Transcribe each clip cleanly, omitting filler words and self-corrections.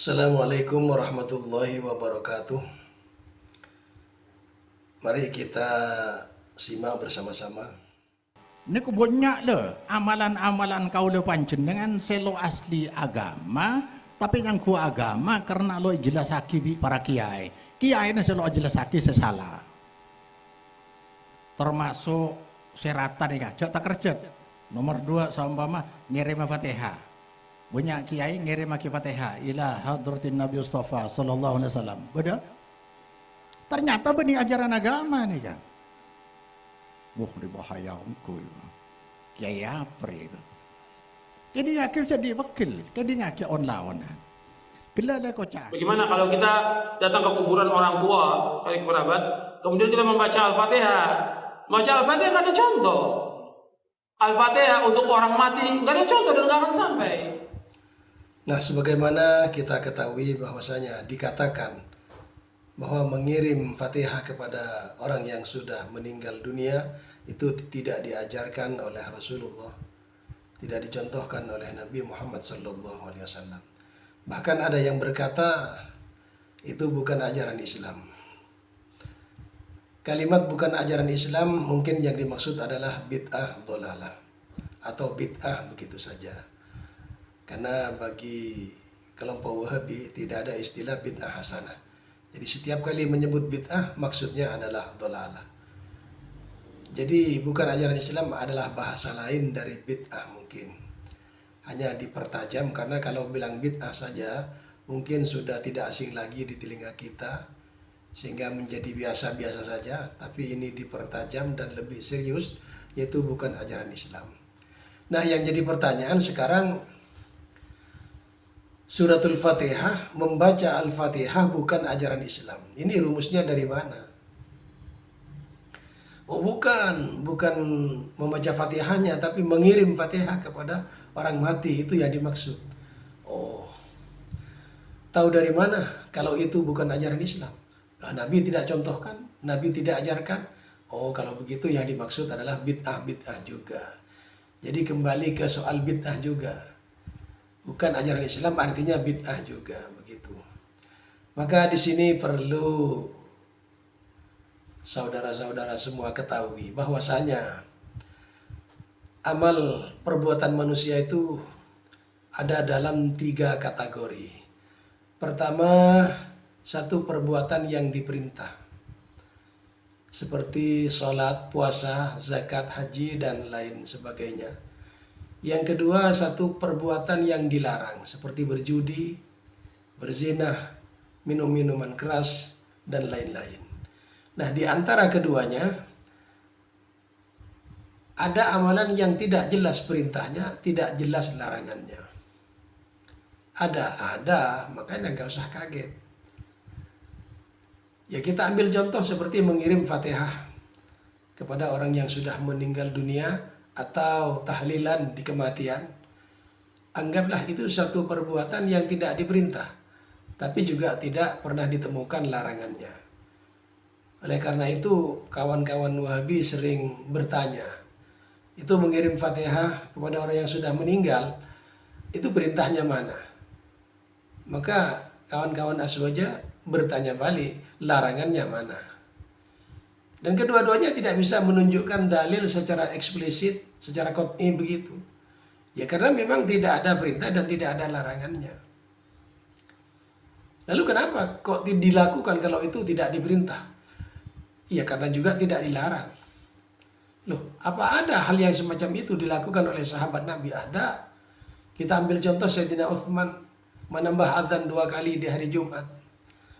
Assalamualaikum warahmatullahi wabarakatuh. Mari kita simak bersama-sama. Niku banyak le amalan-amalan kaula panjenengan selo asli agama, tapi nganggo agama karena lo jelasake bi para kiai. Kiai ini selo jelasake sesalah. Termasuk seratan nih kak, tak kerja. Nomor 2 seumpama ngirim Fatihah. Banyak kiai ngirim Fatihah ila hadratin Nabi Mustafa sallallahu alaihi wasallam. Betul? Ternyata benih ajaran agama nih kak. Wah, di bahaya engkau kiai apa itu? Jadi akhir jadi wakil, jadi ngajak online. Bila ada kocak. Bagaimana kalau kita datang ke kuburan orang tua, kali kerabat, kemudian kita membaca Al-Fatihah. Baca Al-Fatihah nggak ada contoh. Al-Fatihah untuk orang mati nggak ada contoh dan nggak akan sampai. Nah, sebagaimana kita ketahui bahwasanya dikatakan bahwa mengirim Fatihah kepada orang yang sudah meninggal dunia itu tidak diajarkan oleh Rasulullah, tidak dicontohkan oleh Nabi Muhammad SAW. Bahkan ada yang berkata itu bukan ajaran Islam. Kalimat bukan ajaran Islam mungkin yang dimaksud adalah bid'ah dhalalah atau bid'ah begitu saja. Karena bagi kelompok Wahabi tidak ada istilah bid'ah hasanah. Jadi setiap kali menyebut bid'ah maksudnya adalah dhalalah. Jadi bukan ajaran Islam adalah bahasa lain dari bid'ah mungkin. Hanya dipertajam karena kalau bilang bid'ah saja mungkin sudah tidak asing lagi di telinga kita sehingga menjadi biasa-biasa saja, tapi ini dipertajam dan lebih serius yaitu bukan ajaran Islam. Nah, yang jadi pertanyaan sekarang Suratul Fatihah, membaca Al-Fatihah bukan ajaran Islam. Ini rumusnya dari mana? Oh bukan membaca Fatihahnya, tapi mengirim Fatihah kepada orang mati, itu yang dimaksud. Oh, tahu dari mana kalau itu bukan ajaran Islam? Nah, Nabi tidak contohkan, Nabi tidak ajarkan. Oh, kalau begitu yang dimaksud adalah bid'ah juga. Jadi kembali ke soal bid'ah juga. Bukan ajaran Islam artinya bid'ah juga begitu. Maka di sini perlu saudara-saudara semua ketahui bahwasanya amal perbuatan manusia itu ada dalam 3 kategori. Pertama, satu perbuatan yang diperintah. Seperti sholat, puasa, zakat, haji, dan lain sebagainya. Yang kedua, satu perbuatan yang dilarang, seperti berjudi, berzina, minum minuman keras, dan lain-lain. Nah, di antara keduanya, ada amalan yang tidak jelas perintahnya, tidak jelas larangannya. Ada, makanya nggak usah kaget. Ya kita ambil contoh seperti mengirim Fatihah kepada orang yang sudah meninggal dunia, atau tahlilan di kematian. Anggaplah itu satu perbuatan yang tidak diperintah, tapi juga tidak pernah ditemukan larangannya. Oleh karena itu kawan-kawan Wahabi sering bertanya, itu mengirim Fatihah kepada orang yang sudah meninggal, itu perintahnya mana? Maka kawan-kawan Aswaja bertanya balik, larangannya mana? Dan kedua-duanya tidak bisa menunjukkan dalil secara eksplisit, secara qat'i begitu. Ya karena memang tidak ada perintah dan tidak ada larangannya. Lalu kenapa kok dilakukan kalau itu tidak diperintah? Ya karena juga tidak dilarang. Loh, apa ada hal yang semacam itu dilakukan oleh sahabat Nabi? Ada. Kita ambil contoh Sayyidina Utsman menambah azan 2 kali di hari Jumat.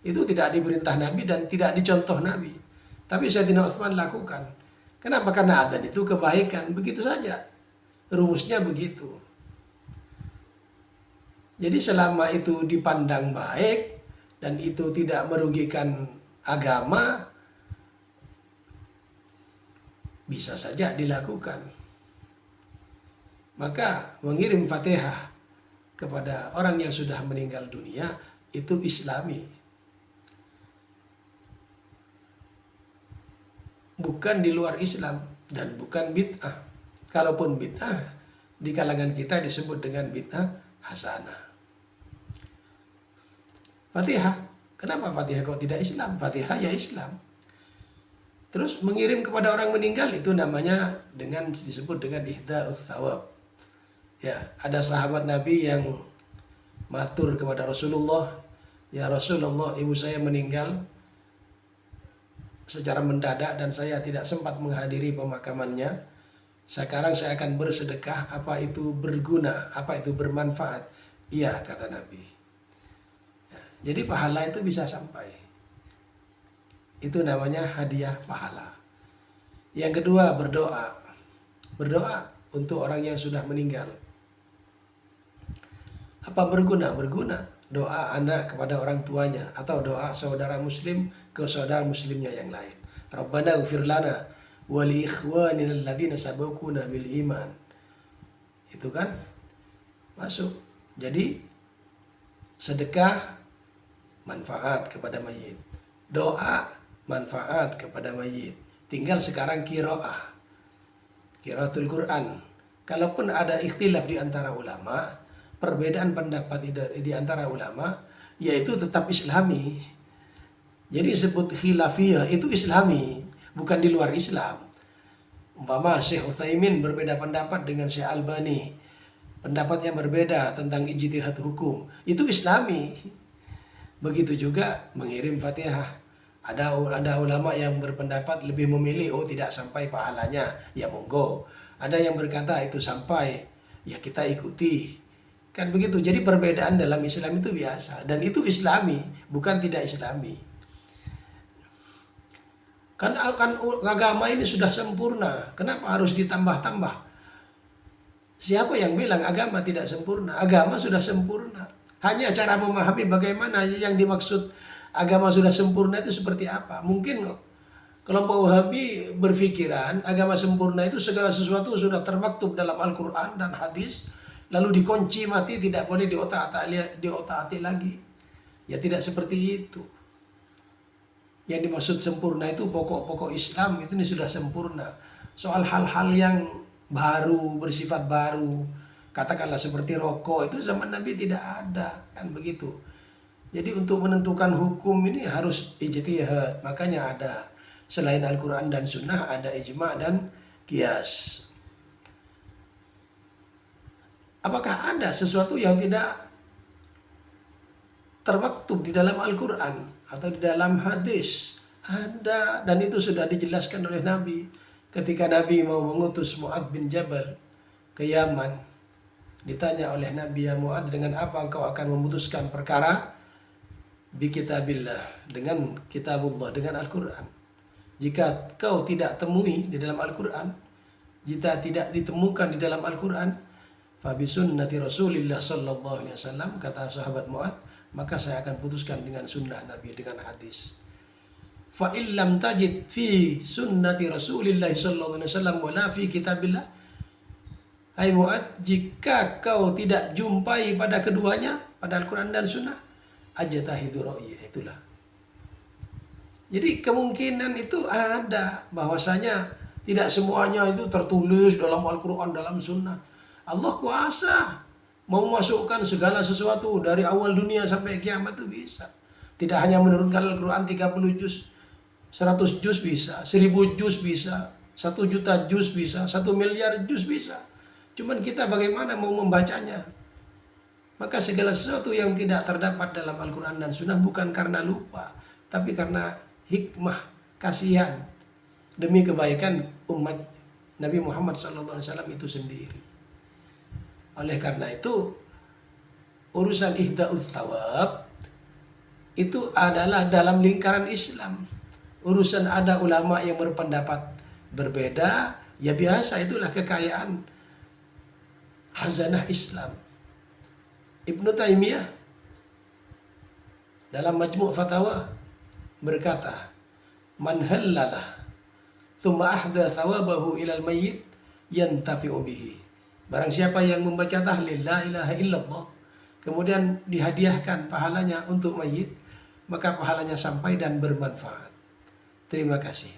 Itu tidak diperintah Nabi dan tidak dicontoh Nabi. Tapi Sayyidina Utsman lakukan. Kenapa? Karena adzan itu kebaikan. Begitu saja. Rumusnya begitu. Jadi selama itu dipandang baik dan itu tidak merugikan agama, bisa saja dilakukan. Maka mengirim Fatihah kepada orang yang sudah meninggal dunia itu Islami. Bukan di luar Islam dan bukan bid'ah. Kalaupun bid'ah, di kalangan kita disebut dengan bid'ah hasanah. Fatihah. Kenapa Fatihah kok tidak Islam? Fatihah ya Islam. Terus mengirim kepada orang meninggal itu namanya disebut dengan ihda'us thawab. Ya, ada sahabat Nabi yang matur kepada Rasulullah, "Ya Rasulullah, ibu saya meninggal secara mendadak dan saya tidak sempat menghadiri pemakamannya. Sekarang saya akan bersedekah, apa itu berguna, apa itu bermanfaat?" "Iya," kata Nabi. Ya, jadi pahala itu bisa sampai. Itu namanya hadiah pahala. Yang kedua, berdoa. Berdoa untuk orang yang sudah meninggal. Apa berguna? Berguna. Doa anak kepada orang tuanya atau doa saudara muslim ke saudara muslimnya yang lain. Rabbana ighfir lana wa li ikhwanina alladziina sabaquna bil iman. Itu kan masuk. Jadi sedekah manfaat kepada mayit. Doa manfaat kepada mayit. Tinggal sekarang qiraatul Quran. Kalaupun ada ikhtilaf di antara ulama, perbedaan pendapat di antara ulama, yaitu tetap Islami. Jadi sebut khilafiyah itu Islami, bukan di luar Islam. Umpama Syekh Utsaimin berbeda pendapat dengan Syekh Albani, pendapatnya berbeda tentang ijtihad hukum, itu Islami. Begitu juga mengirim Fatihah. Ada ulama yang berpendapat lebih memilih, tidak sampai pahalanya, ya monggo. Ada yang berkata itu sampai, ya kita ikuti. Kan begitu. Jadi perbedaan dalam Islam itu biasa. Dan itu Islami, bukan tidak Islami. Kan agama ini sudah sempurna. Kenapa harus ditambah-tambah? Siapa yang bilang agama tidak sempurna? Agama sudah sempurna. Hanya cara memahami bagaimana yang dimaksud agama sudah sempurna itu seperti apa. Mungkin kelompok Wahabi berpikiran agama sempurna itu segala sesuatu sudah termaktub dalam Al-Quran dan hadis, lalu dikunci mati, tidak boleh diotak-atik lagi. Ya tidak seperti itu. Yang dimaksud sempurna itu pokok-pokok Islam itu ini sudah sempurna. Soal hal-hal yang baru, bersifat baru, katakanlah seperti rokok, itu zaman Nabi tidak ada, kan begitu. Jadi untuk menentukan hukum ini harus ijtihad. Makanya ada selain Al-Quran dan Sunnah ada ijma' dan qiyas. Apakah ada sesuatu yang tidak termaktub di dalam Al-Quran atau di dalam hadis? Ada, dan itu sudah dijelaskan oleh Nabi. Ketika Nabi mau mengutus Mu'adz bin Jabal ke Yaman, ditanya oleh Nabi, "Ya Mu'adz, dengan apa engkau akan memutuskan perkara?" "Bi kitabillah," dengan kitabullah, dengan Al-Quran. Jika kau tidak temui di dalam Al-Quran, jika tidak ditemukan di dalam Al-Quran, fa bi sunnati Rasulillah sallallahu alaihi wasallam, kata sahabat Mu'adz, maka saya akan putuskan dengan sunnah Nabi, dengan hadis. Fa illam tajid fi sunnati Rasulillah sallallahu alaihi wasallam wala fi kitabillah, hai Mu'adz, jika kau tidak jumpai pada keduanya, pada Al-Quran dan sunnah, ajtahidu ra'yi, itulah. Jadi kemungkinan itu ada, bahwasanya tidak semuanya itu tertulis dalam Al-Quran, dalam sunnah. Allah kuasa mau memasukkan segala sesuatu dari awal dunia sampai kiamat itu bisa. Tidak hanya menurunkan Al-Quran 30 juz, 100 juz bisa, 1000 juz bisa, 1 juta juz bisa, 1 miliar juz bisa. Cuman kita bagaimana mau membacanya. Maka segala sesuatu yang tidak terdapat dalam Al-Quran dan Sunnah bukan karena lupa, tapi karena hikmah, kasihan, demi kebaikan umat Nabi Muhammad SAW itu sendiri. Oleh karena itu, urusan ihda'us thawab itu adalah dalam lingkaran Islam. Urusan ada ulama yang berpendapat berbeda, ya biasa, itulah kekayaan khazanah Islam. Ibnu Taimiyah dalam Majmu' Fatawa berkata, "Man hallalah thumma ahda thawabahu ilal mayyit yantafi'u bihi." Barang siapa yang membaca tahlil la ilaha illallah, kemudian dihadiahkan pahalanya untuk mayit, maka pahalanya sampai dan bermanfaat. Terima kasih.